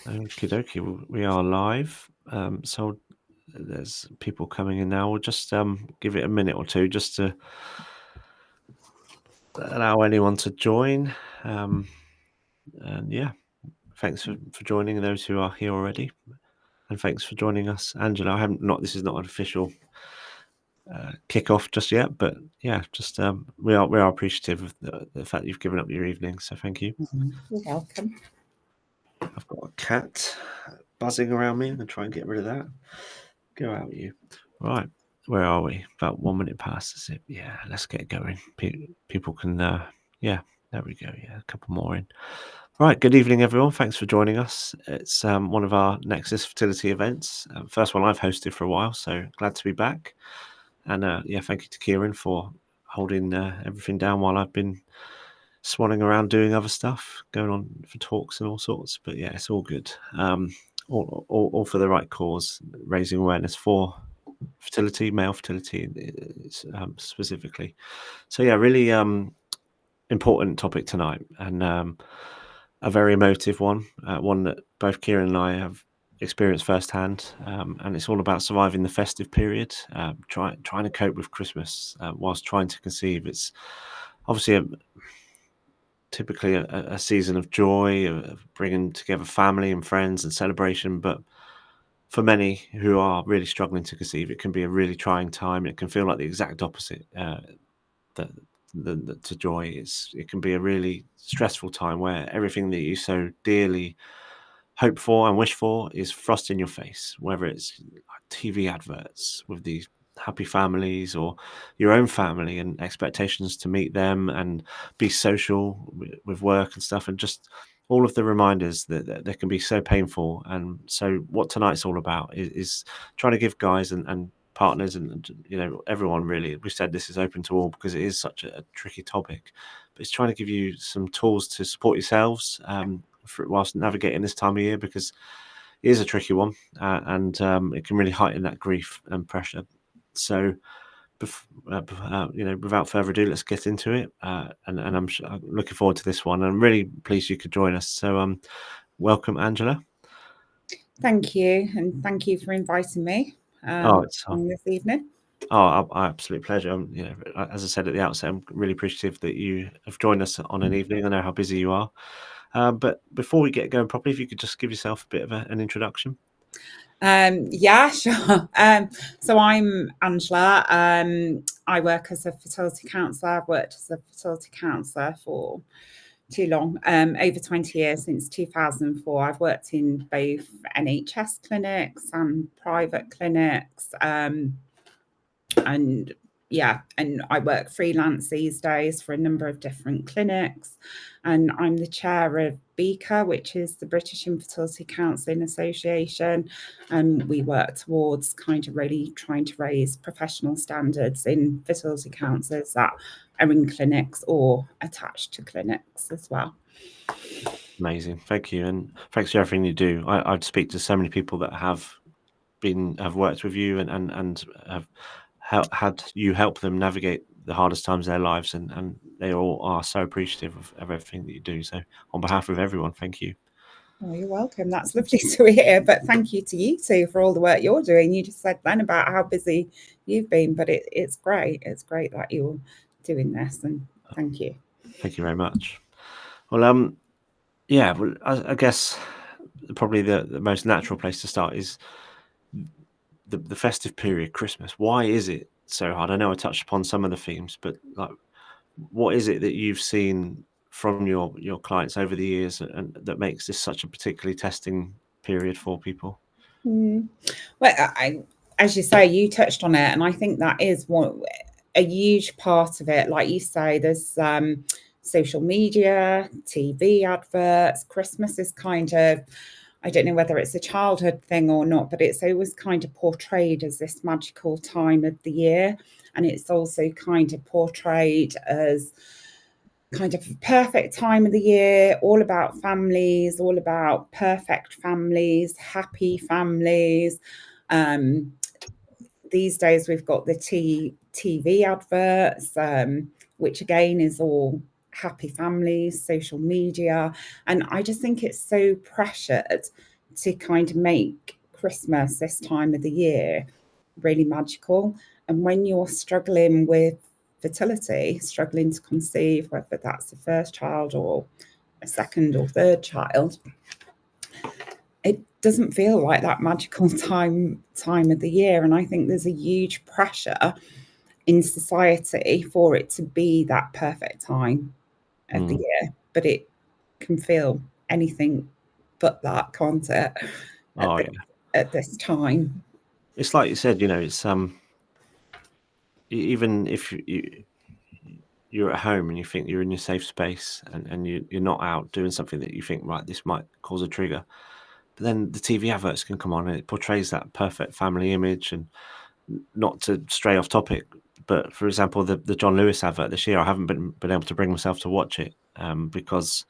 Okie dokie, we are live. So there's people coming in now. We'll just give it a minute or two just to allow anyone to join. And yeah, thanks for joining those who are here already, and thanks for joining us, Angela. This is not an official kickoff just yet, but yeah, just we are appreciative of the fact you've given up your evening. So thank you. You're welcome. I've got a cat buzzing around me. I'm gonna try and get rid of that. Go out, you. Right, where are we? About 1 minute past, is it? Yeah, let's get going. People can, yeah, there we go. Yeah, a couple more in. Right, good evening, everyone. Thanks for joining us. It's one of our Nexus fertility events. First one I've hosted for a while, so glad to be back. And yeah, thank you to Kieran for holding everything down while I've been swanning around doing other stuff, going on for talks and all sorts. But yeah, it's all good. All for the right cause, raising awareness for fertility, male fertility specifically. So yeah, really important topic tonight, and a very emotive one, one that both Kieran and I have experienced firsthand, and it's all about surviving the festive period, trying to cope with Christmas whilst trying to conceive. It's obviously typically a season of joy, of bringing together family and friends and celebration, but for many who are really struggling to conceive, it can be a really trying time. It can feel like the exact opposite to joy. It can be a really stressful time where everything that you so dearly hope for and wish for is thrust in your face, whether it's TV adverts with these happy families or your own family and expectations to meet them and be social with work and stuff, and just all of the reminders that they can be so painful. And so what tonight's all about is trying to give guys and partners and everyone, really, we said this is open to all because it is such a tricky topic, but it's trying to give you some tools to support yourselves whilst navigating this time of year, because it is a tricky one, and it can really heighten that grief and pressure. So without further ado, let's get into it. And I'm looking forward to this one. I'm really pleased you could join us. So welcome, Angela. Thank you, and thank you for inviting me It's this evening. our absolute pleasure. As I said at the outset, I'm really appreciative that you have joined us on an evening. I know how busy you are. But before we get going properly, if you could just give yourself a bit of an introduction. Yeah, sure. So I'm Angela. I work as a fertility counsellor. I've worked as a fertility counsellor for too long, over 20 years, since 2004. I've worked in both NHS clinics and private clinics. And yeah, and I work freelance these days for a number of different clinics. And I'm the chair of BICA, which is the British Infertility Counselling Association. And we work towards kind of really trying to raise professional standards in fertility counsellors that are in clinics or attached to clinics as well. Amazing, thank you, and thanks for everything you do. I'd speak to so many people that have worked with you and have had you help them navigate the hardest times of their lives, and they all are so appreciative of everything that you do. So on behalf of everyone, thank you. Oh, you're welcome. That's lovely to hear. But thank you to you two for all the work you're doing. You just said then about how busy you've been, but it's great. It's great that you're doing this, and thank you. Thank you very much. Well, yeah, well, I guess probably the most natural place to start is the festive period, Christmas. Why is it so hard? I know I touched upon some of the themes, but like, what is it that you've seen from your clients over the years and that makes this such a particularly testing period for people? Mm. Well, as you say, you touched on it, and I think that is a huge part of it. Like you say, there's social media, TV adverts. Christmas is kind of, I don't know whether it's a childhood thing or not, but it's always kind of portrayed as this magical time of the year. And it's also kind of portrayed as kind of perfect time of the year, all about families, all about perfect families, happy families. Um, these days we've got the TV adverts, which again is all happy families, social media. And I just think it's so pressured to kind of make Christmas this time of the year really magical. And when you're struggling with fertility, struggling to conceive, whether that's the first child or a second or third child, it doesn't feel like that magical time of the year. And I think there's a huge pressure in society for it to be that perfect time of the year, but it can feel anything but that, can't it? At this time. It's like you said, it's even if you're at home and you think you're in your safe space and you're not out doing something that you think, right, this might cause a trigger, but then the TV adverts can come on and it portrays that perfect family image. And not to stray off topic, but for example, the John Lewis advert this year, I haven't been able to bring myself to watch it because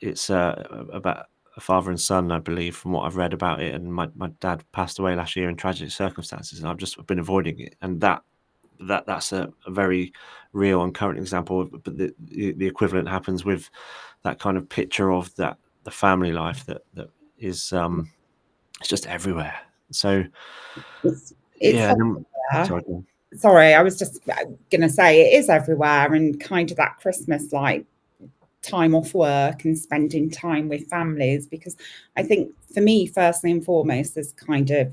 it's about a father and son, I believe, from what I've read about it. And my dad passed away last year in tragic circumstances, and I've just been avoiding it. And that's a very real and current example. But the equivalent happens with that kind of picture of the family life that is it's just everywhere. So it's yeah. Sorry, I was just going to say it is everywhere, and kind of that Christmas like time off work and spending time with families, because I think for me, firstly and foremost, there's kind of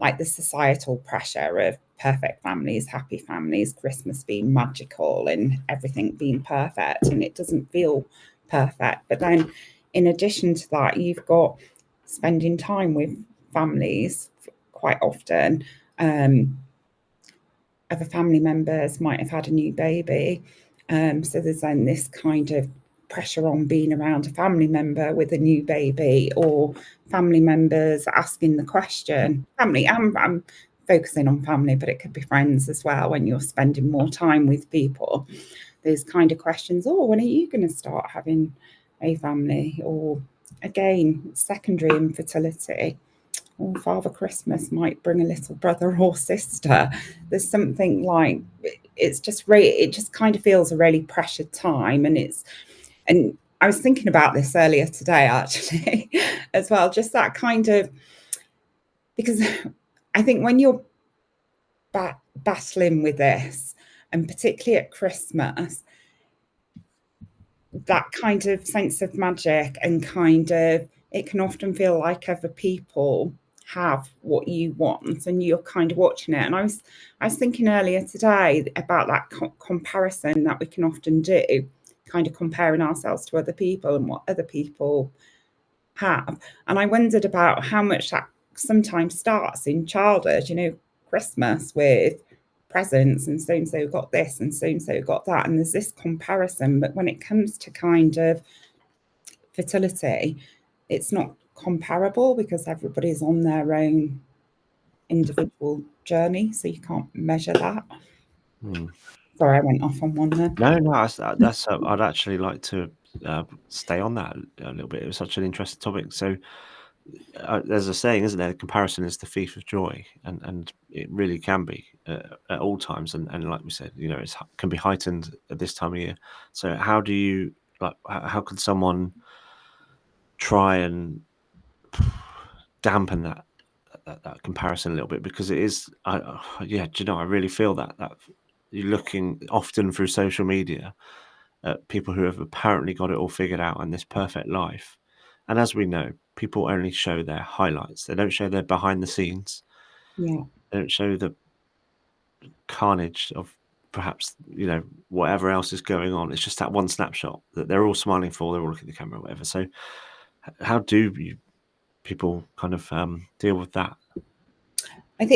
like the societal pressure of perfect families, happy families, Christmas being magical and everything being perfect, and it doesn't feel perfect. But then in addition to that, you've got spending time with families quite often. Other family members might have had a new baby. So there's then this kind of pressure on being around a family member with a new baby, or family members asking the question. Family, I'm focusing on family, but it could be friends as well when you're spending more time with people. There's kind of questions, oh, when are you going to start having a family? Or again, secondary infertility. Or Father Christmas might bring a little brother or sister. There's something like it just kind of feels a really pressured time, and I was thinking about this earlier today actually as well, just that kind of, because I think when you're battling with this, and particularly at Christmas, that kind of sense of magic and kind of, it can often feel like other people have what you want and you're kind of watching it. And I was thinking earlier today about that comparison that we can often do, kind of comparing ourselves to other people and what other people have. And I wondered about how much that sometimes starts in childhood, Christmas with presents, and so got this and so got that, and there's this comparison. But when it comes to kind of fertility, it's not comparable because everybody's on their own individual journey, so you can't measure that. Sorry, I went off on one there. No, that's I'd actually like to stay on that a little bit. It was such an interesting topic. So there's a saying, isn't there? Comparison is the thief of joy, and it really can be at all times. And like we said, it can be heightened at this time of year. So how do you how can someone try and dampen that comparison a little bit? Because it is, yeah, do you know, I really feel that you're looking often through social media at people who have apparently got it all figured out and this perfect life. And as we know, people only show their highlights. They don't show their behind the scenes. Yeah. They don't show the carnage of perhaps, whatever else is going on. It's just that one snapshot that they're all smiling for, they're all looking at the camera or whatever. So how do people kind of deal with that? I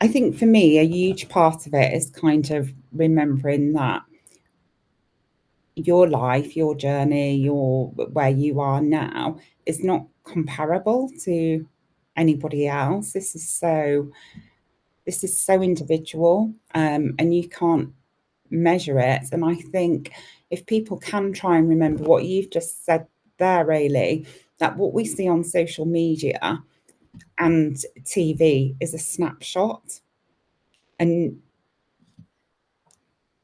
think for me, a huge part of it is kind of remembering that your life, your journey, your where you are now is not comparable to anybody else. This is so individual, and you can't measure it. And I think if people can try and remember what you've just said there, really, that what we see on social media and TV is a snapshot, and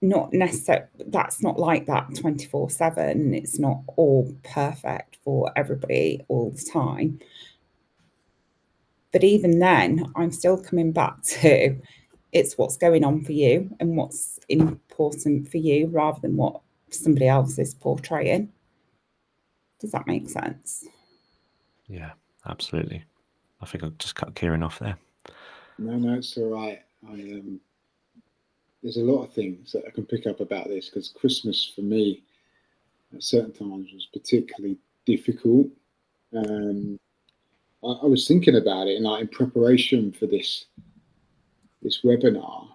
not necessarily, that's not like that 24/7. It's not all perfect for everybody all the time. But even then, I'm still coming back to it's what's going on for you and what's important for you rather than what somebody else is portraying. Does that make sense? Yeah, absolutely. I think I'll just cut Kieran off there. No, it's all right. There's a lot of things that I can pick up about this, because Christmas for me at certain times was particularly difficult. I was thinking about it in preparation for this webinar,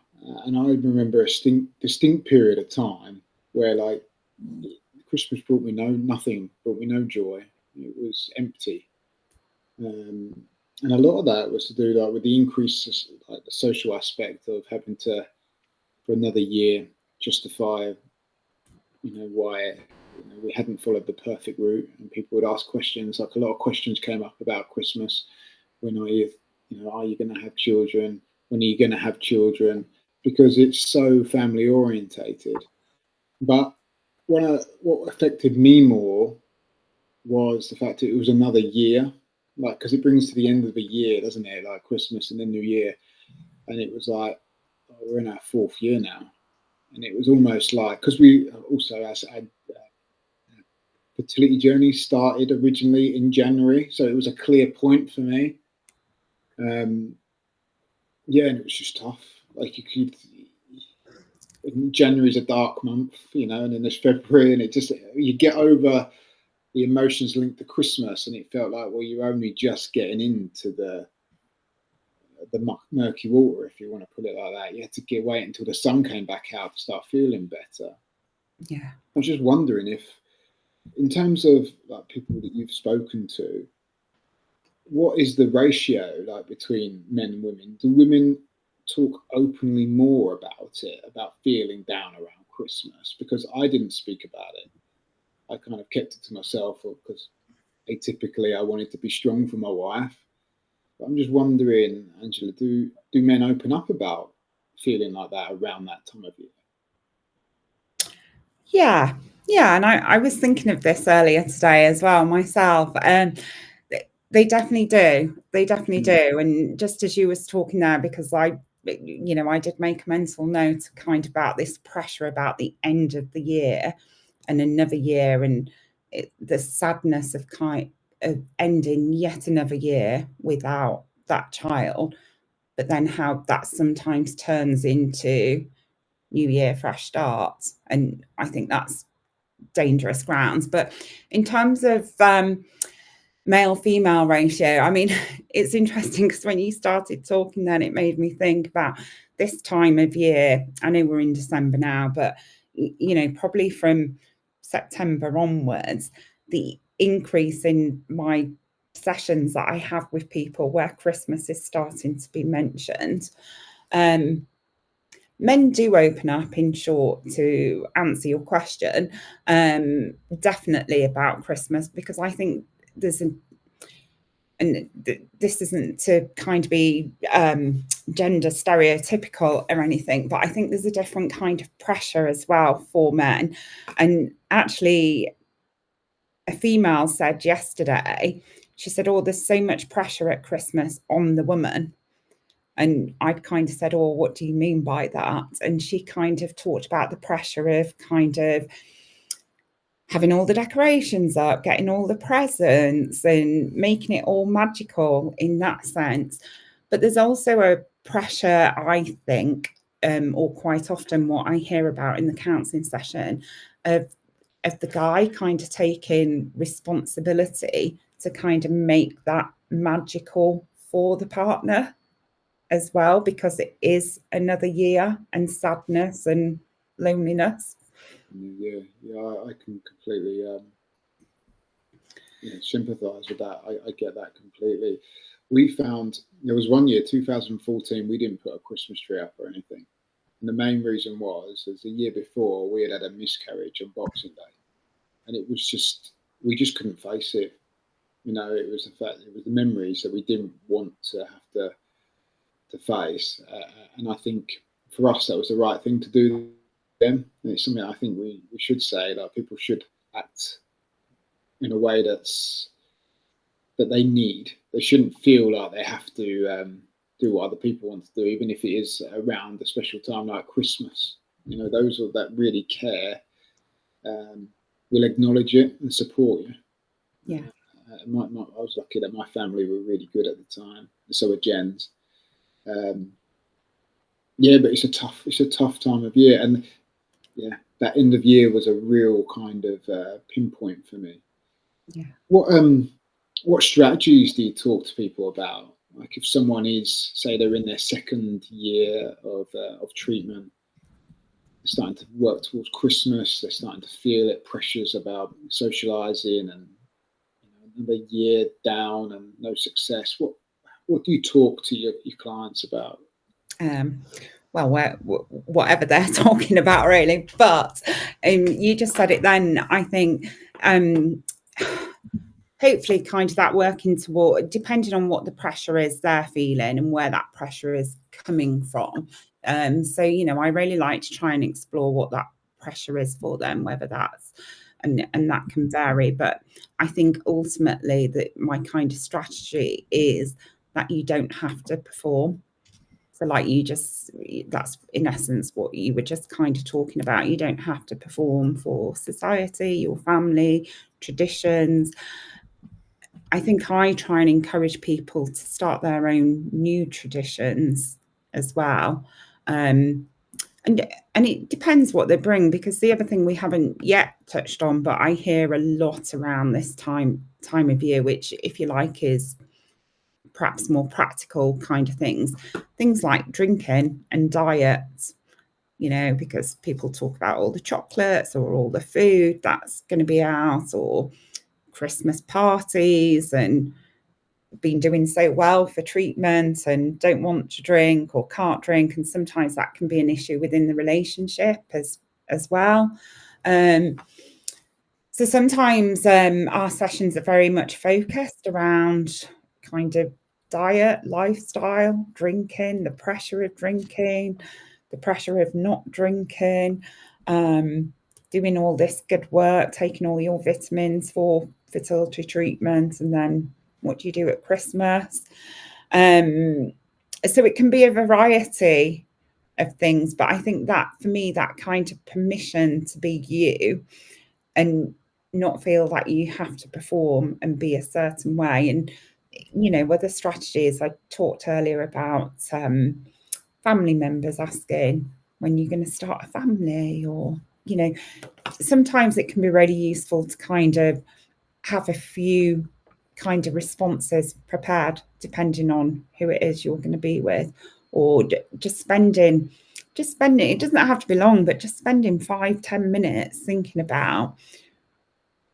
and I remember a distinct period of time where Christmas brought me nothing, brought me no joy. It was empty, and a lot of that was to do with the increased the social aspect of having to, for another year, justify why we hadn't followed the perfect route, and people would ask questions. A lot of questions came up about Christmas. When are you going to have children? When are you going to have children? Because it's so family orientated. But what affected me more was the fact that it was another year, because it brings to the end of the year, doesn't it? Like Christmas and then New Year, and it was we're in our 4th year now, and it was almost because we also had fertility journey started originally in January, so it was a clear point for me. And it was just tough. January's a dark month, and then there's February, and you get over the emotions linked to Christmas, and it felt like, well, you're only just getting into the murky water, if you want to put it like that. You had to wait until the sun came back out to start feeling better. Yeah. I was just wondering if, in terms of people that you've spoken to, what is the ratio between men and women? Do women talk openly more about it, about feeling down around Christmas? Because I didn't speak about it. I kind of kept it to myself, because atypically I wanted to be strong for my wife. But I'm just wondering, Angela, do men open up about feeling like that around that time of year? Yeah, and I was thinking of this earlier today as well myself. They definitely do. They definitely do. And just as you was talking there, because I did make a mental note kind of about this pressure about the end of the year and another year, and the sadness of ending yet another year without that child, but then how that sometimes turns into New Year, fresh start. And I think that's dangerous grounds. But in terms of male-female ratio, I mean, it's interesting because when you started talking then, it made me think about this time of year. I know we're in December now, but, probably from September onwards, the increase in my sessions that I have with people where Christmas is starting to be mentioned, men do open up, in short, to answer your question, definitely about Christmas, because I think there's this isn't to kind of be gender stereotypical or anything, but I think there's a different kind of pressure as well for men. And actually, a female said yesterday, she said, oh, there's so much pressure at Christmas on the woman. And I kind of said, oh, what do you mean by that? And she kind of talked about the pressure of kind of having all the decorations up, getting all the presents and making it all magical in that sense. But there's also a pressure, I think, or quite often what I hear about in the counselling session, of the guy kind of taking responsibility to kind of make that magical for the partner as well, because it is another year and sadness and loneliness. Yeah, I can completely sympathise with that. I get that completely. We found there was one year, 2014, we didn't put a Christmas tree up or anything. And the main reason was the year before we had a miscarriage on Boxing Day. And it was just, we just couldn't face it. It was the fact, it was the memories that we didn't want to have to face. And I think for us, that was the right thing to do them. And it's something I think we should say, that people should act in a way that they need. They shouldn't feel like they have to do what other people want to do, even if it is around a special time like Christmas. You know, those that really care will acknowledge it and support you. Yeah. I was lucky that my family were really good at the time, and so were Jen's. Yeah, but it's a tough time of year, and yeah, that end of year was a real kind of pinpoint for me. Yeah. What strategies do you talk to people about? Like if someone is, say, they're in their second year of treatment, they're starting to work towards Christmas, they're starting to feel it, pressures about socialising, and another year down and no success. What do you talk to your clients about? Well, whatever they're talking about, really. But you just said it then. I think hopefully kind of that working toward, depending on what the pressure is they're feeling and where that pressure is coming from. So, I really like to try and explore what that pressure is for them, whether that's, and that can vary. But I think ultimately that my kind of strategy is that you don't have to perform. So like that's in essence what you were just kind of talking about. You don't have to perform for society, your family, traditions. I think I try and encourage people to start their own new traditions as well. And it depends what they bring, because the other thing we haven't yet touched on, but I hear a lot around this time of year, which, if you like, is perhaps more practical kind of things like drinking and diet, because people talk about all the chocolates or all the food that's going to be out, or Christmas parties, and been doing so well for treatment and don't want to drink or can't drink, and sometimes that can be an issue within the relationship as well. So sometimes our sessions are very much focused around kind of diet, lifestyle, drinking, the pressure of drinking, the pressure of not drinking, doing all this good work, taking all your vitamins for fertility treatment, and then what do you do at Christmas? So it can be a variety of things, but I think that for me, that kind of permission to be you and not feel like you have to perform and be a certain way. And whether strategies, I talked earlier about family members asking when you're going to start a family, or sometimes it can be really useful to kind of have a few kind of responses prepared depending on who it is you're going to be with, or just spending, it doesn't have to be long, but just spending 5-10 minutes thinking about,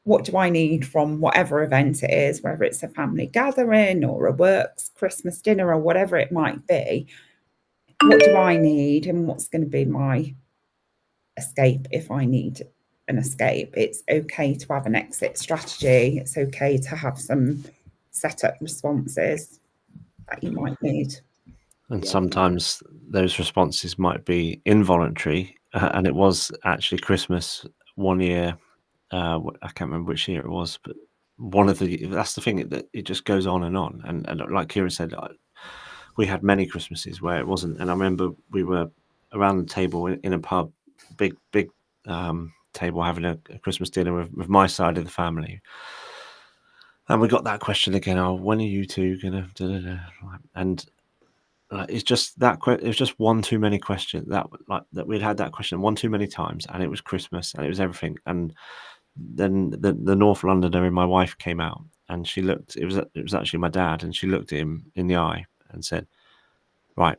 what do I need from whatever event it is, whether it's a family gathering or a works Christmas dinner or whatever it might be. What do I need, and what's going to be my escape if I need an escape? It's okay to have an exit strategy. It's okay to have some set-up responses that you might need. And sometimes those responses might be involuntary. And it was actually Christmas one year. I can't remember which year it was, but that's the thing, that it just goes on. And like Kieran said, we had many Christmases where it wasn't. And I remember we were around the table in a pub, big table, having a Christmas dinner with my side of the family. And we got that question again, when are you two going to... And it's just that it was just one too many questions, that we'd had that question one too many times, and it was Christmas and it was everything. And then the North Londoner in my wife came out, and she looked, it was actually my dad, and she looked at him in the eye and said, right.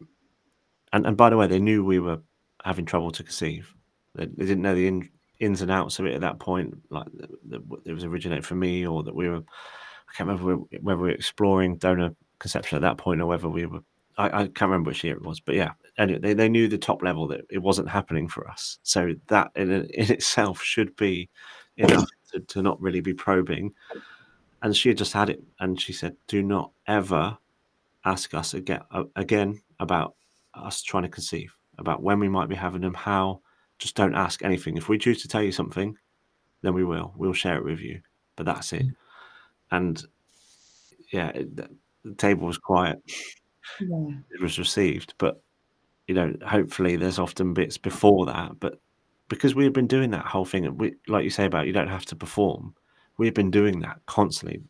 And by the way, they knew we were having trouble to conceive. They didn't know the ins and outs of it at that point, like that it was originated from me, or that we were, I can't remember whether we were exploring donor conception at that point, or whether we were, I can't remember which year it was, but yeah, anyway, they knew the top level that it wasn't happening for us. So that in itself should be enough to not really be probing. And she had just had it, and she said, do not ever ask us again about us trying to conceive, about when we might be having them, how, just don't ask anything. If we choose to tell you something, then we'll share it with you, but that's it. And yeah, the table was quiet. Yeah. It was received, but hopefully there's often bits before that. But because we had been doing that whole thing, we, like you say about you don't have to perform, we've been doing that constantly,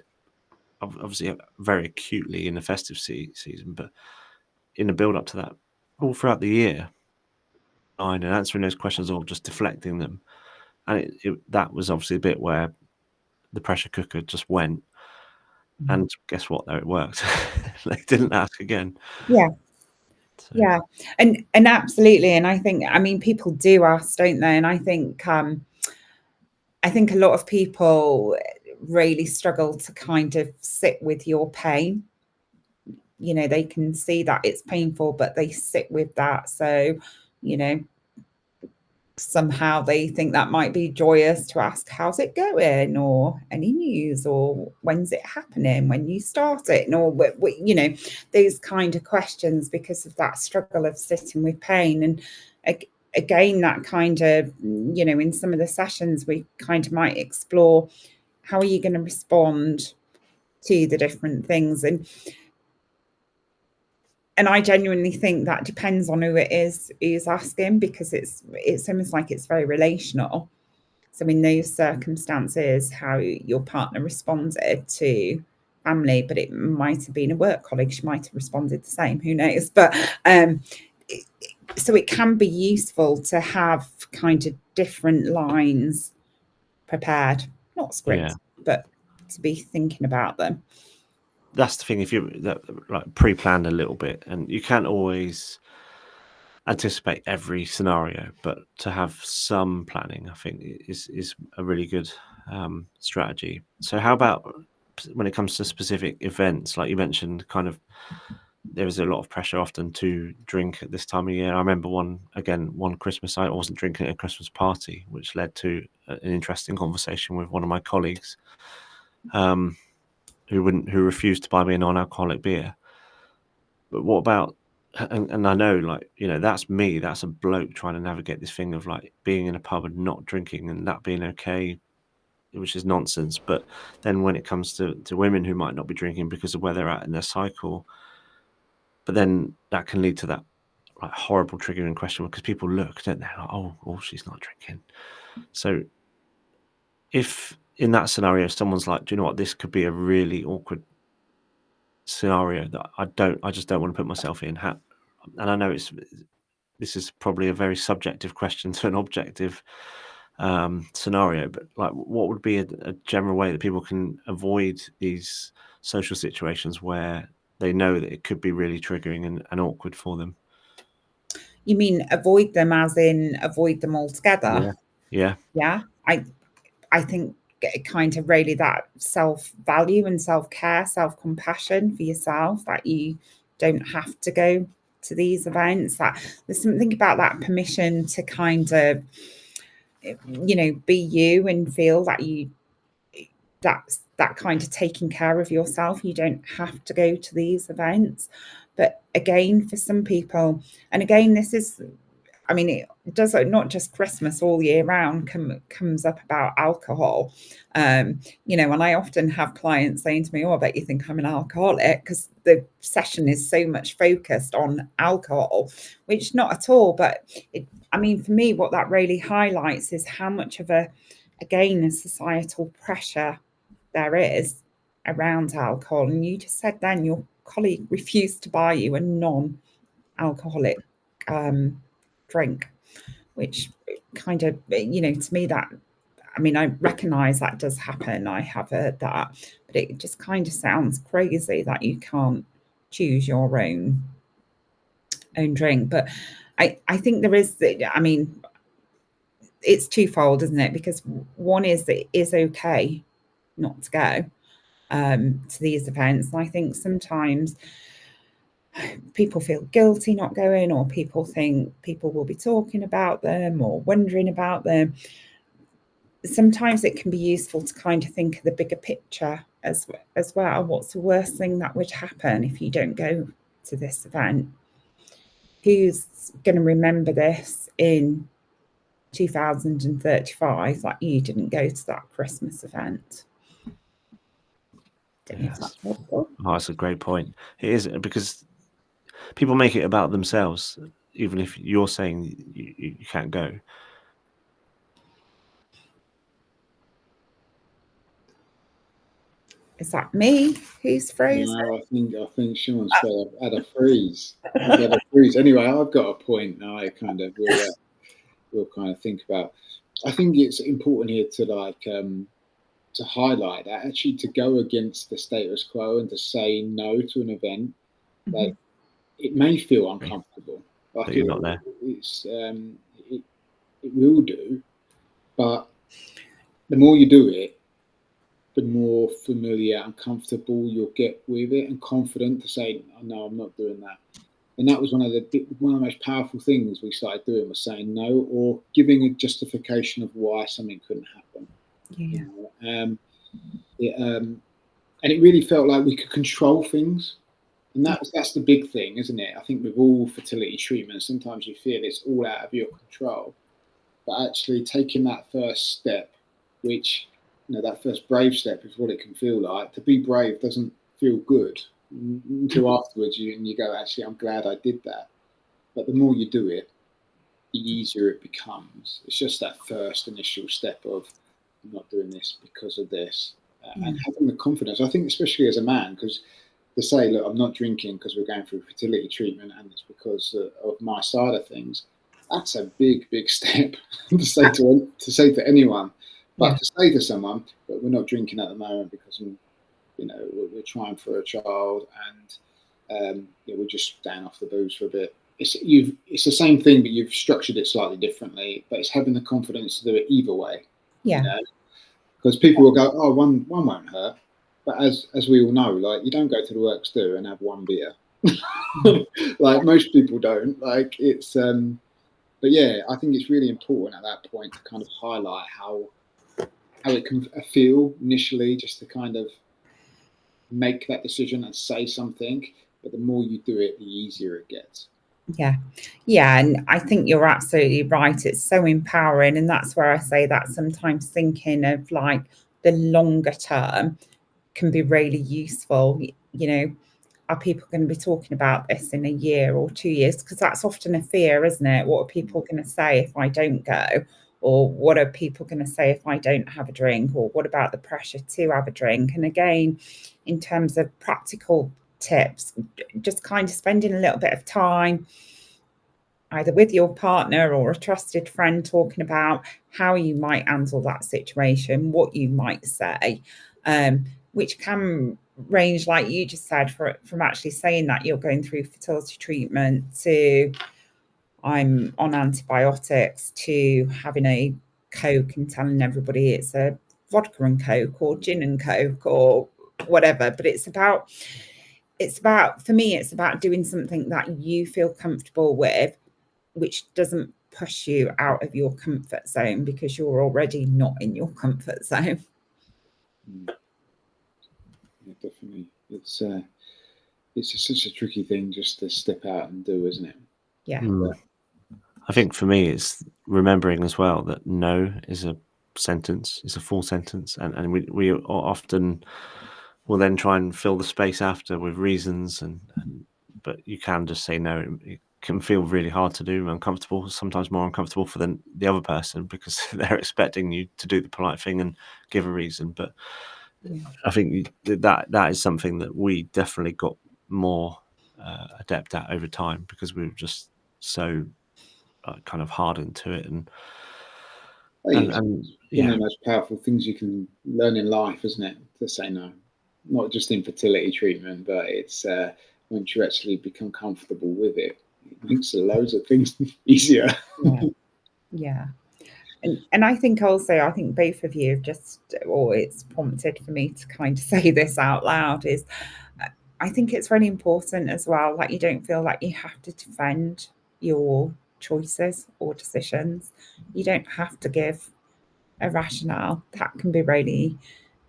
obviously very acutely in the festive season, but in the build up to that, all throughout the year, and answering those questions or just deflecting them. And that was obviously a bit where the pressure cooker just went. And guess what? Though it worked. They didn't ask again. Yeah. So. Yeah. And absolutely. And I think, I mean, people do ask, don't they? And I think a lot of people really struggle to kind of sit with your pain. They can see that it's painful, but they sit with that. So, somehow they think that might be joyous to ask, how's it going? Or any news? Or when's it happening? When you start it? Or, those kind of questions because of that struggle of sitting with pain. And again, that kind of, in some of the sessions, we kind of might explore how are you going to respond to the different things. And I genuinely think that depends on who it is who's asking, because it's almost like it's very relational. So in those circumstances, how your partner responded to family, but it might have been a work colleague, she might have responded the same, who knows? But so it can be useful to have kind of different lines prepared, not scripts, but to be thinking about them. That's the thing. If you like pre-planned a little bit, and you can't always anticipate every scenario, but to have some planning, I think, is a really good strategy. So, how about when it comes to specific events, like you mentioned, kind of there is a lot of pressure often to drink at this time of year. I remember one Christmas, I wasn't drinking at a Christmas party, which led to an interesting conversation with one of my colleagues. Who refused to buy me a non-alcoholic beer. But what about, and I know, like, that's me, that's a bloke trying to navigate this thing of like being in a pub and not drinking and that being okay, which is nonsense. But then when it comes to women who might not be drinking because of where they're at in their cycle, but then that can lead to that like horrible triggering question, because people look, don't they, like, oh, she's not drinking. So if in that scenario someone's like, do you know what, this could be a really awkward scenario that I just don't want to put myself in. And I know this is probably a very subjective question to an objective scenario, but like, what would be a general way that people can avoid these social situations where they know that it could be really triggering and awkward for them? You mean avoid them as in avoid them altogether? Yeah. I think kind of really that self-value and self-care, self-compassion for yourself, that you don't have to go to these events, that there's something about that permission to kind of, be you and feel that that's that kind of taking care of yourself. You don't have to go to these events. But again, for some people, and again, this is, I mean, it does not just Christmas, all year round comes up about alcohol. And I often have clients saying to me, I bet you think I'm an alcoholic, because the session is so much focused on alcohol, which not at all. But for me, what that really highlights is how much of a societal pressure there is around alcohol. And you just said then your colleague refused to buy you a non-alcoholic drink, which kind of, to me, that, I recognize that does happen. I have heard that, but it just kind of sounds crazy that you can't choose your own drink. But I think there is, it's twofold, isn't it? Because one is that it is okay not to go to these events. And I think sometimes people feel guilty not going, or people think people will be talking about them or wondering about them. Sometimes it can be useful to kind of think of the bigger picture as well. What's the worst thing that would happen if you don't go to this event? Who's going to remember this in 2035, like you didn't go to that Christmas event. Yes. Oh, that's a great point. It is, because people make it about themselves, even if you're saying you can't go. Is that me? Who's frozen? No, I think Sean's had a freeze. Anyway, I've got a point now. I kind of will kind of think about. I think it's important here to highlight that, actually, to go against the status quo and to say no to an event. Like, it may feel uncomfortable. Like, you're not there. It will do, but the more you do it, the more familiar and comfortable you'll get with it, and confident to say, oh, no, I'm not doing that. And that was one of the most powerful things we started doing, was saying no, or giving a justification of why something couldn't happen. Yeah. And it really felt like we could control things. And that's the big thing, isn't it? I think with all fertility treatments, sometimes you feel it's all out of your control. But actually taking that first step, which, that first brave step is what it can feel like. To be brave doesn't feel good until afterwards you go, actually, I'm glad I did that. But the more you do it, the easier it becomes. It's just that first initial step of, I'm not doing this because of this. And having the confidence, I think, especially as a man, because to say, look, I'm not drinking because we're going through fertility treatment and it's because of my side of things, that's a big, big step to say to anyone. But to say to someone that we're not drinking at the moment because we're trying for a child, and we're just staying off the booze for a bit. It's the same thing, but you've structured it slightly differently. But it's having the confidence to do it either way. Yeah. Because people will go, oh, one won't hurt. But as we all know, like, you don't go to the works do and have one beer. Like, most people don't. Like, it's but yeah, I think it's really important at that point to kind of highlight how it can feel initially, just to kind of make that decision and say something. But the more you do it, the easier it gets. Yeah, and I think you're absolutely right. It's so empowering, and that's where I say that sometimes thinking of like the longer term can be really useful. Are people going to be talking about this in a year or 2 years? Because that's often a fear, isn't it? What are people going to say if I don't go? Or what are people going to say if I don't have a drink? Or what about the pressure to have a drink? And again, in terms of practical tips, just kind of spending a little bit of time either with your partner or a trusted friend talking about how you might handle that situation, what you might say, which can range, like you just said, from actually saying that you're going through fertility treatment to I'm on antibiotics, to having a Coke and telling everybody it's a vodka and Coke or gin and Coke or whatever. But it's about, for me, it's about doing something that you feel comfortable with, which doesn't push you out of your comfort zone, because you're already not in your comfort zone. Yeah, definitely. It's just such a tricky thing just to step out and do, isn't it? Yeah. I think for me, it's remembering as well that no is a sentence, it's a full sentence, and we often will then try and fill the space after with reasons, but you can just say no. It can feel really hard to do, uncomfortable, sometimes more uncomfortable for the other person, because they're expecting you to do the polite thing and give a reason. But I think that is something that we definitely got more adept at over time, because we were just so kind of hardened to it. And one of the most powerful things you can learn in life, isn't it? To say no, not just in fertility treatment, but it's once you actually become comfortable with it, it makes loads of things easier. Yeah. And I think also, I think both of you have just, or it's prompted for me to kind of say this out loud, is I think it's really important as well, like, you don't feel like you have to defend your choices or decisions. You don't have to give a rationale. That can be really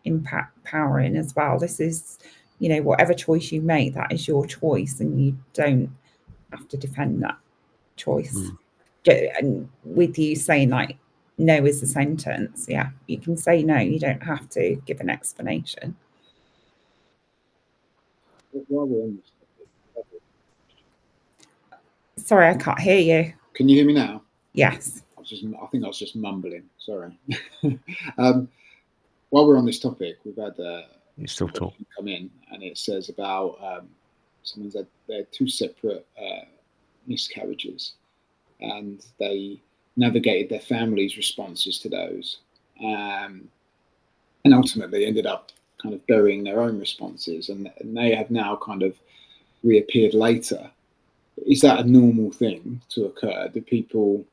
empowering as well. This is, whatever choice you make, that is your choice, and you don't have to defend that choice. and with you saying like no is a sentence, yeah, you can say no, you don't have to give an explanation. While we're on this topic, sorry, I can't hear you. Can you hear me now? Yes. I think I was just mumbling, sorry. While we're on this topic, we've had you still talk come in, and it says about someone said they're two separate miscarriages, and they navigated their family's responses to those, and ultimately ended up kind of burying their own responses, and they have now kind of reappeared later. Is that a normal thing to occur? Do people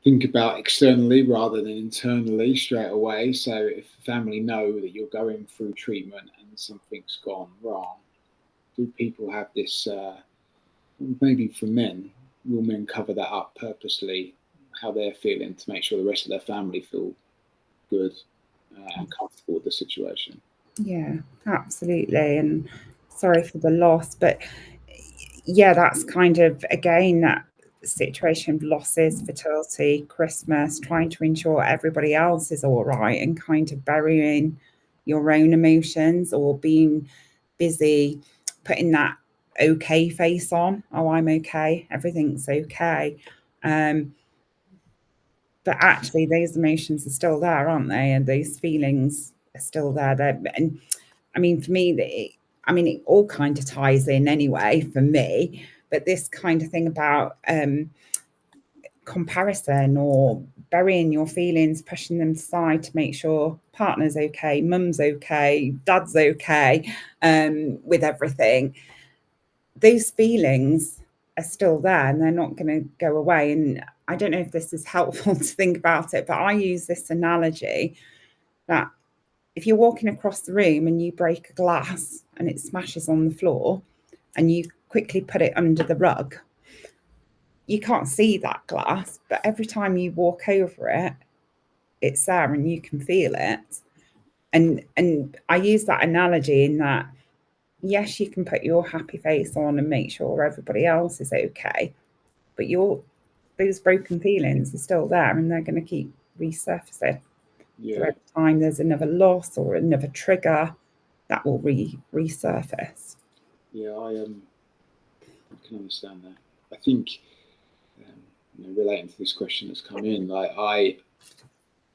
think about externally rather than internally straight away? So if family know that you're going through treatment and something's gone wrong, do people have this, maybe for men, will men cover that up purposely, how they're feeling, to make sure the rest of their family feel good and comfortable with the situation? Yeah, absolutely. And sorry for the loss, but yeah, that's kind of, again, that situation of losses, fertility, Christmas, trying to ensure everybody else is all right, and kind of burying your own emotions, or being busy putting that okay face on. Oh, I'm okay, everything's okay. But actually those emotions are still there, aren't they? And those feelings are still there. And I mean, for me, it all kind of ties in anyway for me. But this kind of thing about comparison, or burying your feelings, pushing them aside to make sure partner's okay, mum's okay, dad's okay, with everything. Those feelings are still there, and they're not going to go away. And I don't know if this is helpful to think about it, but I use this analogy that if you're walking across the room and you break a glass and it smashes on the floor, and you quickly put it under the rug, you can't see that glass, but every time you walk over it, it's there and you can feel it. And I use that analogy in that, yes, you can put your happy face on and make sure everybody else is okay, but those broken feelings are still there, and they're going to keep resurfacing. Yeah. So every time there's another loss or another trigger, that will resurface. Yeah, I can understand that. I think, relating to this question that's come in,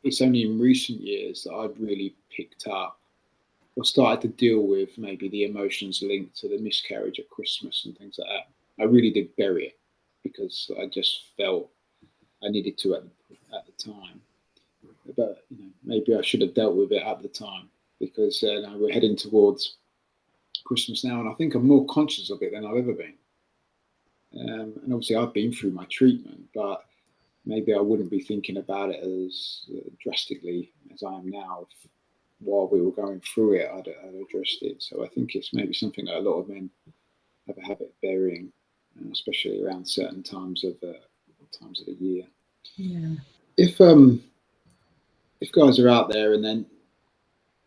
it's only in recent years that I've really picked up or started to deal with maybe the emotions linked to the miscarriage at Christmas and things like that. I really did bury it because I just felt I needed to at the time. But maybe I should have dealt with it at the time, because we're heading towards Christmas now, and I think I'm more conscious of it than I've ever been. And obviously I've been through my treatment, but maybe I wouldn't be thinking about it as drastically as I am now. If while we were going through it, I'd addressed it. So I think it's maybe something that a lot of men have a habit of burying, especially around certain times of the year. Yeah. If guys are out there and then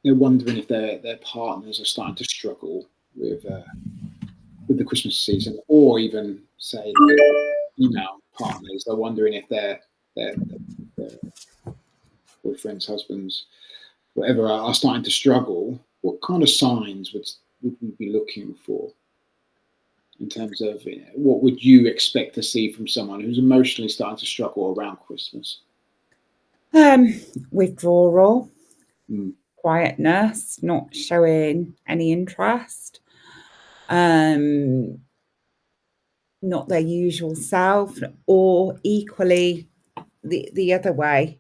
they're wondering if their partners are starting to struggle with the Christmas season, or even say female partners are wondering if their boyfriends, husbands, whatever, are starting to struggle, what kind of signs would we be looking for in terms of what would you expect to see from someone who's emotionally starting to struggle around Christmas? Withdrawal, quietness, not showing any interest, not their usual self, or equally the other way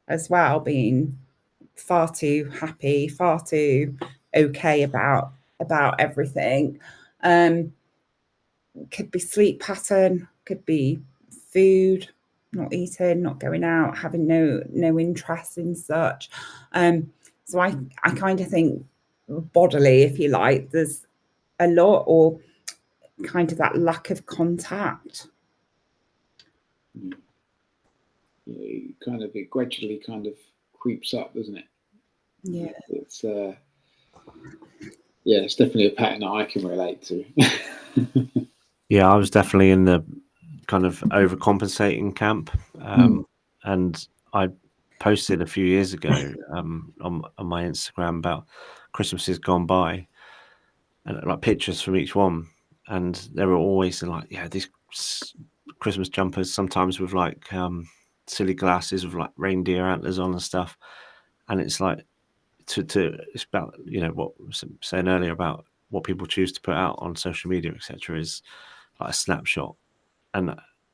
as well, being far too happy, far too okay about everything. Could be sleep pattern, could be food, not eating, not going out, having no interest in such. So I kind of think bodily, if you like, there's a lot, or kind of that lack of contact. It gradually kind of creeps up, doesn't it? Yeah. It's it's definitely a pattern that I can relate to. Yeah, I was definitely in the kind of overcompensating camp, and I posted a few years ago on my Instagram about Christmases gone by, and like pictures from each one, and they were always like, yeah, these Christmas jumpers, sometimes with like silly glasses with like reindeer antlers on and stuff, and it's like it's about, you know, what I was saying earlier about what people choose to put out on social media, etc., is like a snapshot, and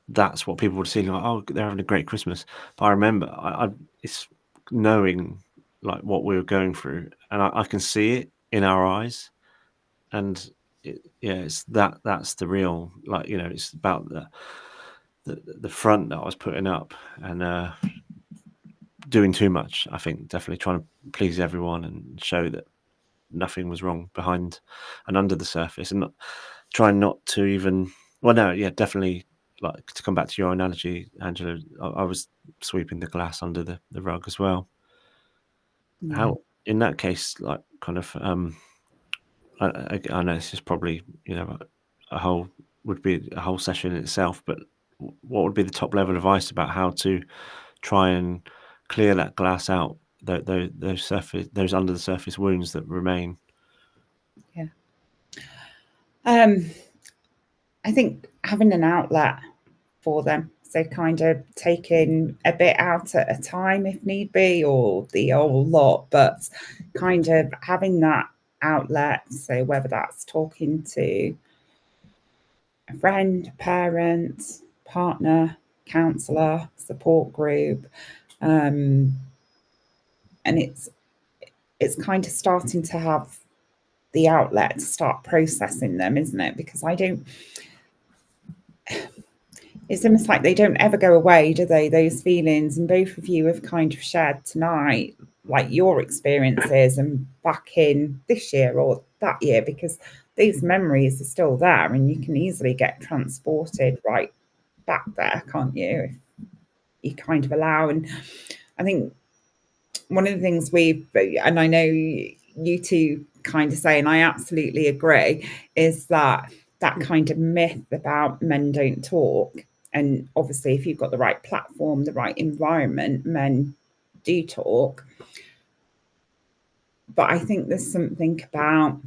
that's what people would see, like, oh, they're having a great Christmas. But I remember, it's knowing like what we were going through, and I can see it in our eyes, and it's that's the real, like, you know, it's about the front that I was putting up, and doing too much. I think definitely trying to please everyone and show that nothing was wrong behind and under the surface, and trying not to even. Well, no, yeah, definitely. Like, to come back to your analogy, Angela, I was sweeping the glass under the rug as well. Yeah. How, in that case, like, kind of, I know this is probably, you know, would be a whole session in itself, but what would be the top level advice about how to try and clear that glass out, those under the surface wounds that remain? Yeah. I think having an outlet for them. So kind of taking a bit out at a time if need be, or the whole lot, but kind of having that outlet. So whether that's talking to a friend, parent, partner, counsellor, support group, and it's kind of starting to have the outlet to start processing them, isn't it? Because it's almost like they don't ever go away, do they, those feelings? And both of you have kind of shared tonight, like, your experiences and back in this year or that year, because these memories are still there and you can easily get transported right back there, can't you, if you kind of allow. And I think one of the things and I know you two kind of say, and I absolutely agree, is that kind of myth about men don't talk. And obviously, if you've got the right platform, the right environment, men do talk. But I think there's something about,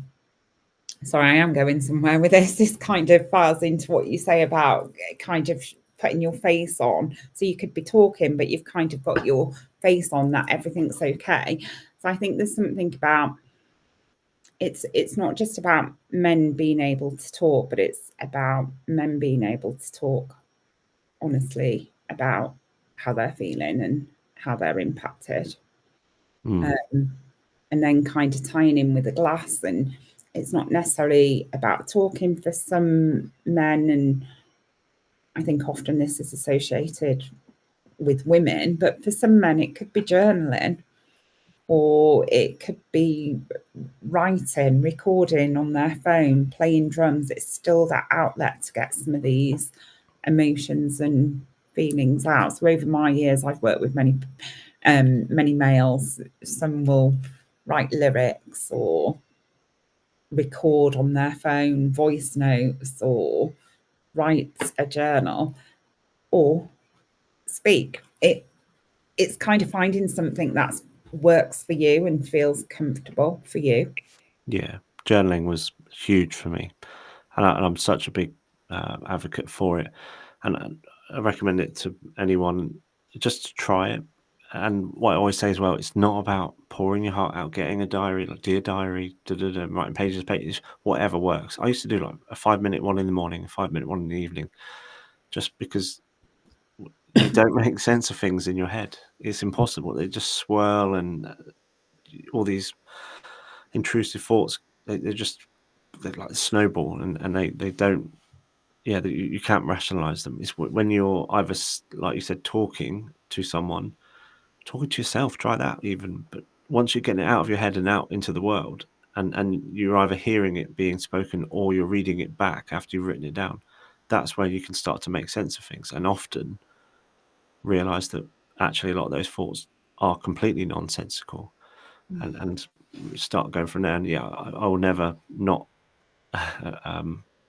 sorry, I am going somewhere with this. This kind of falls into what you say about kind of putting your face on. So you could be talking, but you've kind of got your face on that everything's okay. So I think there's something about, it's not just about men being able to talk, but it's about men being able to talk honestly about how they're feeling and how they're impacted. And then kind of tying in with the glass. And it's not necessarily about talking for some men, and I think often this is associated with women, but for some men it could be journaling, or it could be writing, recording on their phone, playing drums. It's still that outlet to get some of these emotions and feelings out. So over my years, I've worked with many males. Some will write lyrics or record on their phone voice notes, or write a journal, or speak. It's kind of finding something that works for you and feels comfortable for you. Yeah, journaling was huge for me, and I'm such a big advocate for it, and I recommend it to anyone just to try it. And what I always say as well, it's not about pouring your heart out, getting a diary, like dear diary, writing pages, whatever works. I used to do like a 5-minute one in the morning, a 5-minute one in the evening, just because you don't make sense of things in your head. It's impossible. They just swirl, and all these intrusive thoughts, they're like a snowball, and they don't, you can't rationalize them. It's when you're either, like you said, talking to someone, talking to yourself, try that even. But once you're getting it out of your head and out into the world, and you're either hearing it being spoken or you're reading it back after you've written it down, that's where you can start to make sense of things, and often realize that actually a lot of those thoughts are completely nonsensical, and start going from there. And yeah, I will never not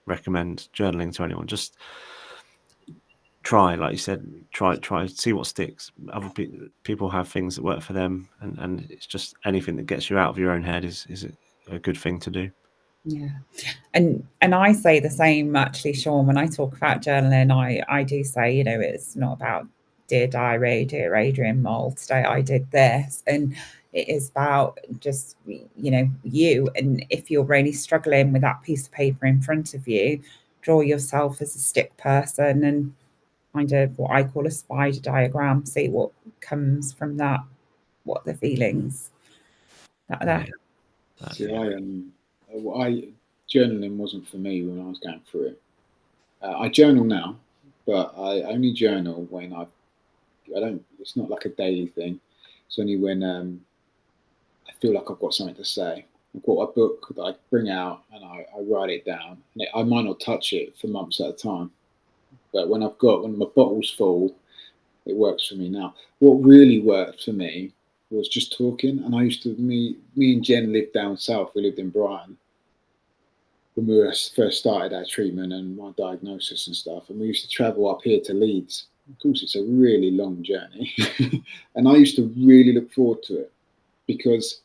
recommend journaling to anyone. Just try, like you said, try see what sticks. Other people have things that work for them, and it's just anything that gets you out of your own head is a good thing to do. Yeah. And I say the same actually, Sean, when I talk about journaling, I do say, you know, it's not about dear diary, dear Adrian Mole, today I did this. And it is about just, you know, you. And if you're really struggling with that piece of paper in front of you, draw yourself as a stick person and kind of what I call a spider diagram, see what comes from that, what the feelings that are there. See, I journaling wasn't for me when I was going through it. I journal now, but I only journal when I don't. It's not like a daily thing. It's only when I feel like I've got something to say. I've got a book that I bring out and I write it down. And I might not touch it for months at a time, but when my bottle's full, it works for me now. What really worked for me was just talking. And I used to, me and Jen lived down south. We lived in Brighton when we first started our treatment and my diagnosis and stuff. And we used to travel up here to Leeds. Of course, it's a really long journey. And I used to really look forward to it because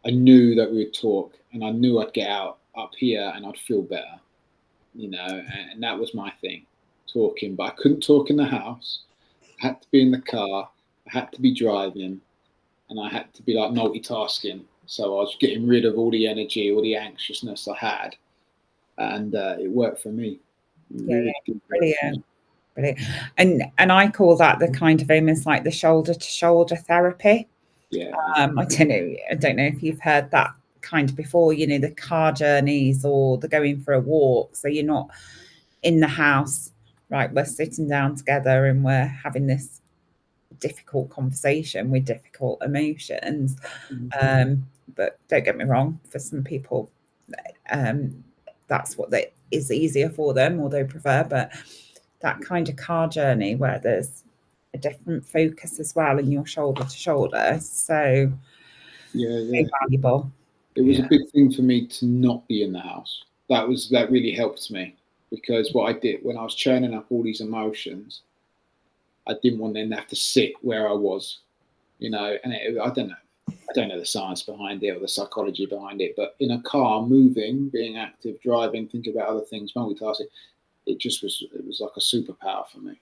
I knew that we would talk and I knew I'd get out up here and I'd feel better, you know, and that was my thing, talking. But I couldn't talk in the house. I had to be in the car. I had to be driving and I had to be like multitasking. So I was getting rid of all the energy, all the anxiousness I had. And it worked for me. Really brilliant. Brilliant. And I call that the kind of almost like the shoulder to shoulder therapy. Yeah. I don't know if you've heard that kind of before, you know, the car journeys or the going for a walk. So you're not in the house, right? We're sitting down together and we're having this difficult conversation with difficult emotions. But don't get me wrong, for some people, that's what is easier for them or they prefer. But that kind of car journey where there's a different focus as well in your shoulder to shoulder. So valuable. It was a big thing for me to not be in the house. That really helped me because what I did when I was churning up all these emotions, I didn't want them to have to sit where I was, you know, and I don't know the science behind it or the psychology behind it, but in a car, moving, being active, driving, thinking about other things, multitasking, it was like a superpower for me.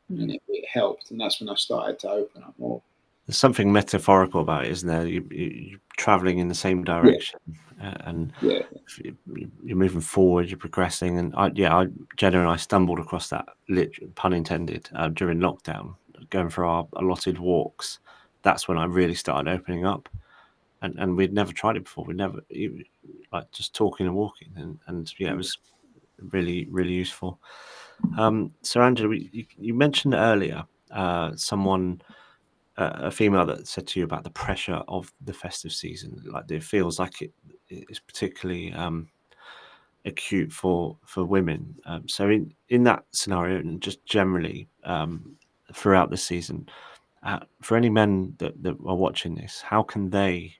And it helped. And that's when I started to open up more. There's something metaphorical about it, isn't there? You're traveling in the same direction, and you're moving forward, you're progressing. And Jenna and I stumbled across that, pun intended, during lockdown, going for our allotted walks. That's when I really started opening up, and we'd never tried it before. We'd never like just talking and walking, and it was really, really useful. So Angela, you mentioned earlier someone. A female that said to you about the pressure of the festive season, like it feels like it is particularly acute for women. So in that scenario, and just generally throughout the season, for any men that are watching this, how can they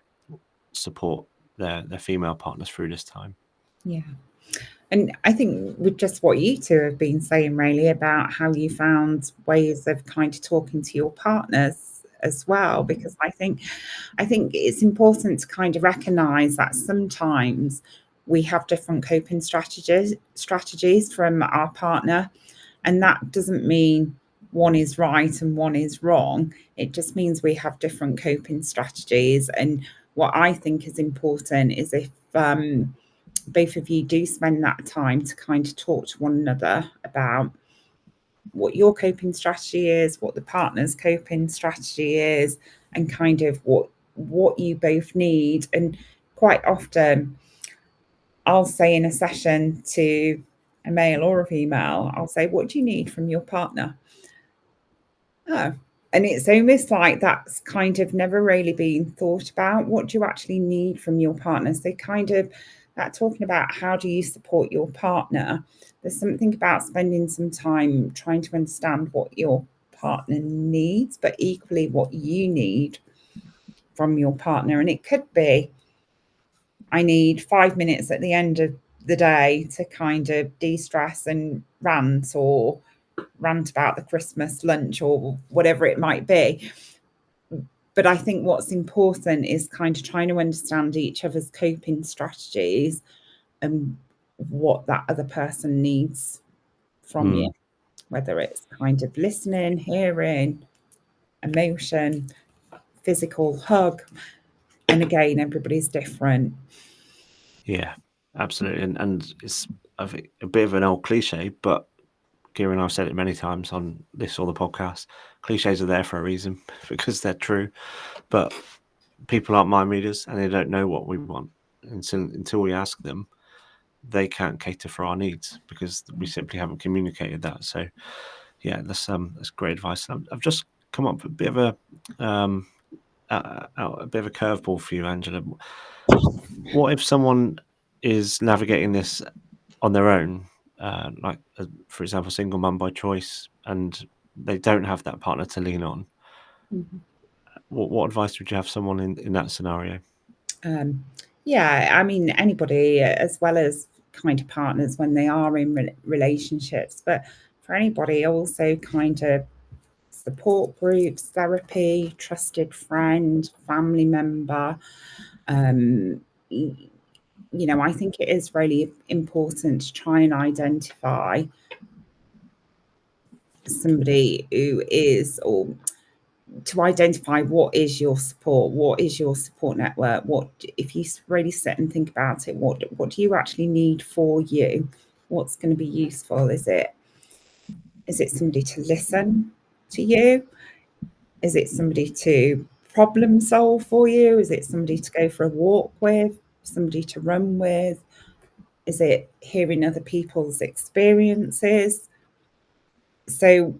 support their female partners through this time? Yeah. And I think with just what you two have been saying, really, about how you found ways of kind of talking to your partners as well, because I think it's important to kind of recognise that sometimes we have different coping strategies from our partner, and that doesn't mean one is right and one is wrong. It just means we have different coping strategies. And what I think is important is if both of you do spend that time to kind of talk to one another about what your coping strategy is, what the partner's coping strategy is, and kind of what you both need. And quite often I'll say in a session to a male or a female, I'll say, what do you need from your partner? Oh, and it's almost like that's kind of never really been thought about. What do you actually need from your partner? So kind of that talking about how do you support your partner, there's something about spending some time trying to understand what your partner needs, but equally what you need from your partner. And it could be, I need 5 minutes at the end of the day to kind of de-stress and rant, or rant about the Christmas lunch or whatever it might be. But I think what's important is kind of trying to understand each other's coping strategies and what that other person needs from you, whether it's kind of listening, hearing, emotion, physical hug. And again, everybody's different. Yeah, absolutely. And it's, I think, a bit of an old cliche, but Kieran, I've said it many times on this or the podcast, cliches are there for a reason because they're true. But people aren't mind readers and they don't know what we want. Until we ask them, they can't cater for our needs because we simply haven't communicated that. So yeah, that's great advice. I've just come up with a bit of a curveball for you, Angela. What if someone is navigating this on their own, like for example, single mum by choice, and they don't have that partner to lean on? Mm-hmm. What advice would you have someone in that scenario? Yeah, I mean, anybody, as well as kind of partners when they are in relationships, but for anybody also kind of support groups, therapy, trusted friend, family member. You know, I think it is really important to try and identify somebody who is, or to identify what is your support network, what, if you really sit and think about it, what do you actually need for you, what's going to be useful? Is it somebody to listen to you? Is it somebody to problem solve for you? Is it somebody to go for a walk with, somebody to run with? Is it hearing other people's experiences? So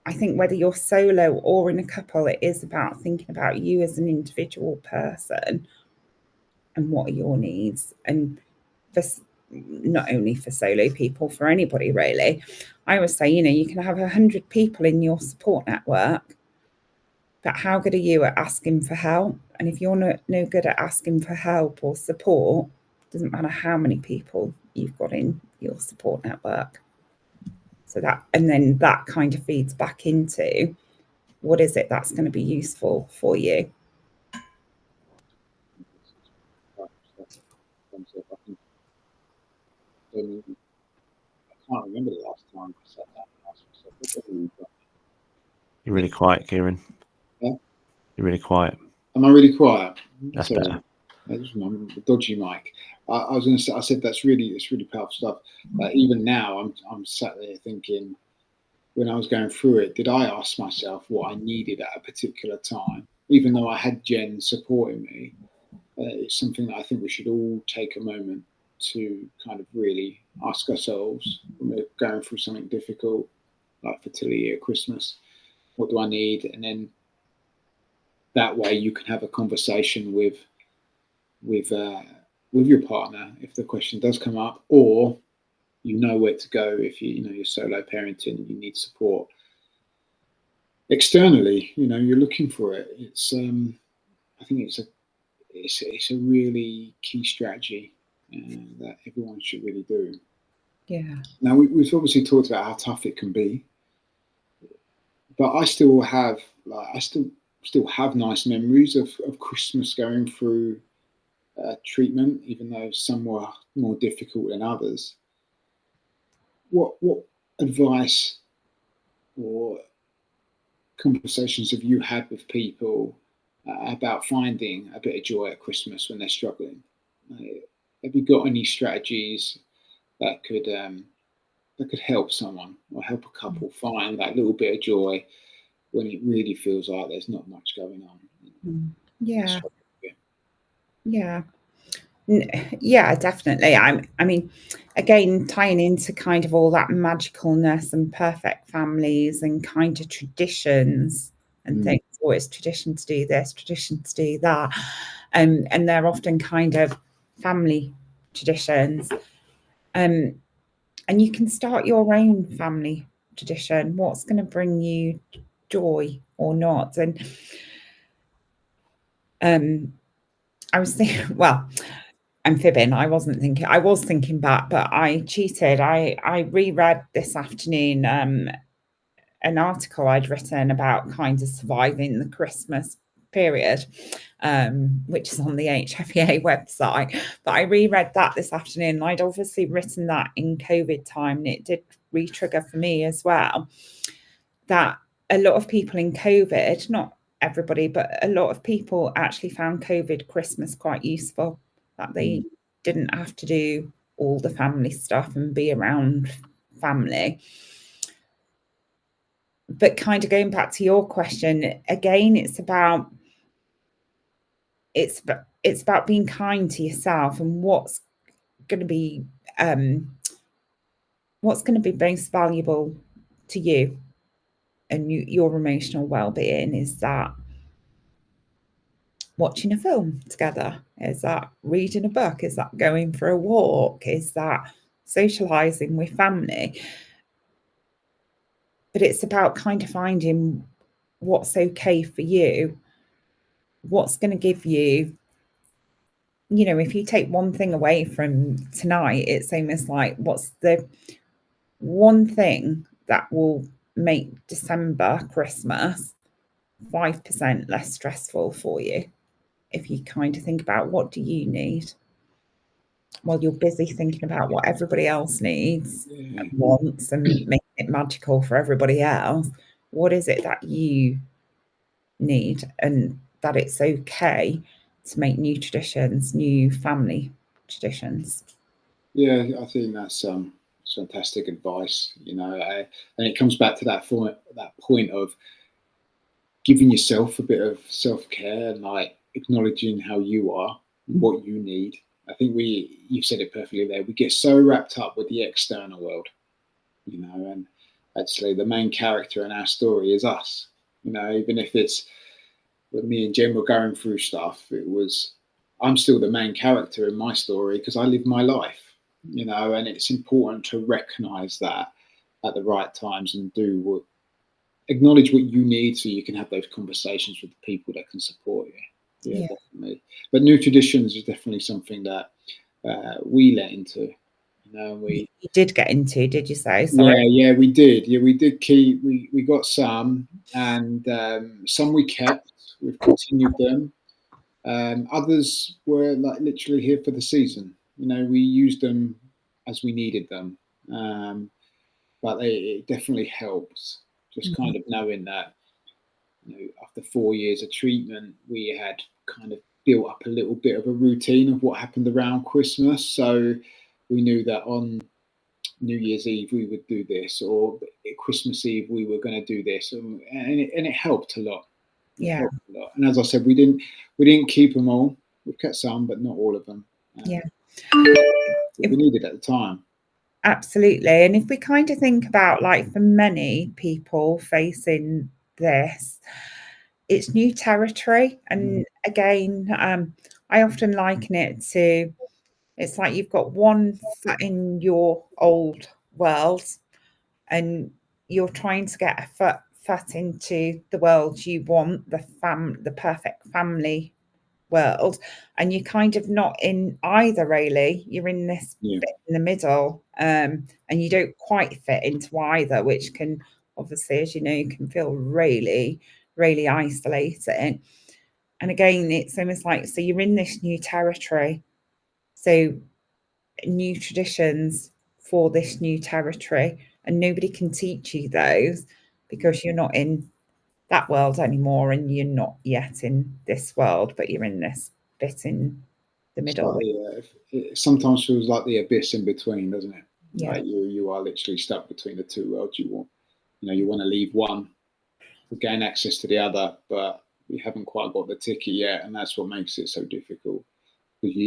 I think whether you're solo or in a couple, it is about thinking about you as an individual person and what are your needs. And for, not only for solo people, for anybody really, I always say, you know, you can have 100 people in your support network, but how good are you at asking for help? And if you're no good at asking for help or support, it doesn't matter how many people you've got in your support network. So that, and then that kind of feeds back into what is it that's going to be useful for you. I can't remember the last time I sat down and asked myself, You're really quiet, Kieran. Yeah? You're really quiet. Am I really quiet? That's better. That's my dodgy mic. I was going to say, I said it's really powerful stuff. Even now, I'm sat there thinking, when I was going through it, did I ask myself what I needed at a particular time? Even though I had Jen supporting me, it's something that I think we should all take a moment to kind of really ask ourselves when we're going through something difficult, like fertility or Christmas. What do I need? And then that way you can have a conversation with your partner if the question does come up, or you know where to go if you're solo parenting and you need support. Externally, you're looking for it. It's I think it's a really key strategy that everyone should really do. Yeah. Now we've obviously talked about how tough it can be, but I still have nice memories of Christmas going through treatment, even though some were more difficult than others. What advice or conversations have you had with people about finding a bit of joy at Christmas when they're struggling? Have you got any strategies that could help someone or help a couple find that little bit of joy when it really feels like there's not much going on? Yeah. Yeah, definitely. I mean, again, tying into kind of all that magicalness and perfect families and kind of traditions and things. Oh, it's tradition to do this, tradition to do that. And they're often kind of family traditions. And you can start your own family tradition. What's going to bring you joy or not? And I was thinking, well, I'm fibbing. I was thinking back, but I cheated. I reread this afternoon an article I'd written about kind of surviving the Christmas period, which is on the HFEA website. But I reread that this afternoon, and I'd obviously written that in COVID time, and it did re-trigger for me as well, that a lot of people in COVID, not everybody, but a lot of people actually found COVID Christmas quite useful, that they didn't have to do all the family stuff and be around family. But kind of going back to your question again, it's about being kind to yourself, and what's going to be most valuable to you and your emotional well-being. Is that watching a film together? Is that reading a book? Is that going for a walk? Is that socializing with family? But it's about kind of finding what's okay for you, what's going to give you, if you take one thing away from tonight, it's almost like, what's the one thing that will make December, Christmas, 5% less stressful for you? If you kind of think about, what do you need? While you're busy thinking about what everybody else needs and wants and making it magical for everybody else, what is it that you need? And that it's okay to make new traditions, new family traditions. Yeah, I think that's fantastic advice, and it comes back to that point of giving yourself a bit of self-care, and like acknowledging how you are, what you need. I think you've said it perfectly there. We get so wrapped up with the external world, and actually the main character in our story is us. Even if it's when me and Jen were going through stuff, I'm still the main character in my story because I live my life, and it's important to recognize that at the right times and acknowledge what you need so you can have those conversations with the people that can support you. Yeah, definitely. But new traditions is definitely something that we let into. You did get into, did you say? Sorry. Yeah, we did. Yeah, we did keep. We got some, and some we kept. We've continued them. Others were like literally here for the season. We used them as we needed them, but it definitely helps. Just kind of knowing that, after 4 years of treatment, we had kind of built up a little bit of a routine of what happened around Christmas. So we knew that on New Year's Eve we would do this, or Christmas Eve we were going to do this, and it helped a lot. It helped a lot. And as I said, we didn't keep them all. We kept some, but not all of them. We needed at the time. Absolutely. And if we kind of think about, like, for many people facing this, it's new territory. And again, I often liken it to, it's like you've got one foot in your old world and you're trying to get a foot into the world you want, the perfect family world, and you're kind of not in either, really. You're in this bit in the middle, and you don't quite fit into either, which can obviously, as you know, can feel really, really isolating. And again, it's almost like, so you're in this new territory, so new traditions for this new territory, and nobody can teach you those because you're not in that world anymore, and you're not yet in this world, but you're in this bit in the middle. It sometimes feels like the abyss in between, doesn't it? Yeah. Like you are literally stuck between the two worlds. You want to leave one to gain access to the other, but you haven't quite got the ticket yet, and that's what makes it so difficult. Because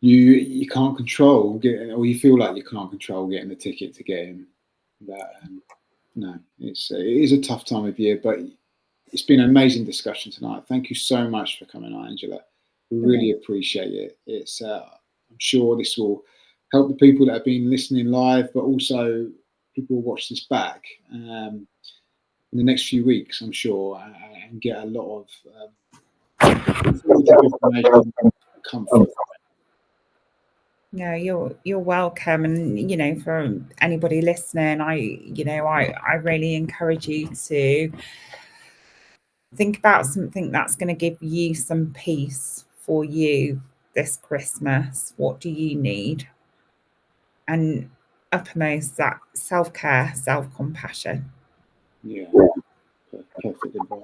you can't control getting, or you feel like you can't control getting the ticket to get in. No, it is a tough time of year, but it's been an amazing discussion tonight. Thank you so much for coming on, Angela. We really appreciate it. It's I'm sure this will help the people that have been listening live, but also people will watch this back in the next few weeks, I'm sure, and get a lot of information come from it. No, you're welcome. And, you know, for anybody listening, I really encourage you to think about something that's going to give you some peace for you this Christmas. What do you need? And uppermost, that self-care, self-compassion. Yeah, perfect advice.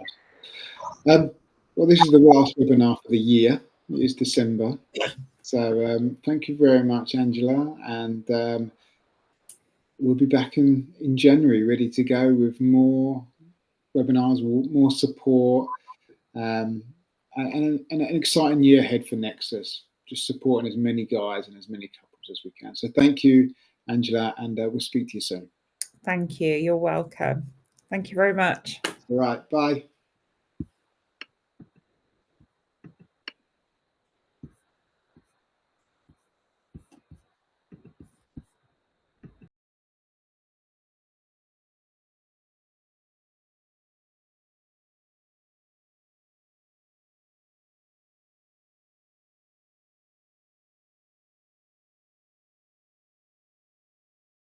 Well, this is the last webinar for the year. It is December. So thank you very much, Angela. And we'll be back in January, ready to go with more webinars, more support, and an exciting year ahead for Nexus, just supporting as many guys and as many couples as we can. So thank you, Angela, and we'll speak to you soon. Thank you. You're welcome. Thank you very much. All right. Bye.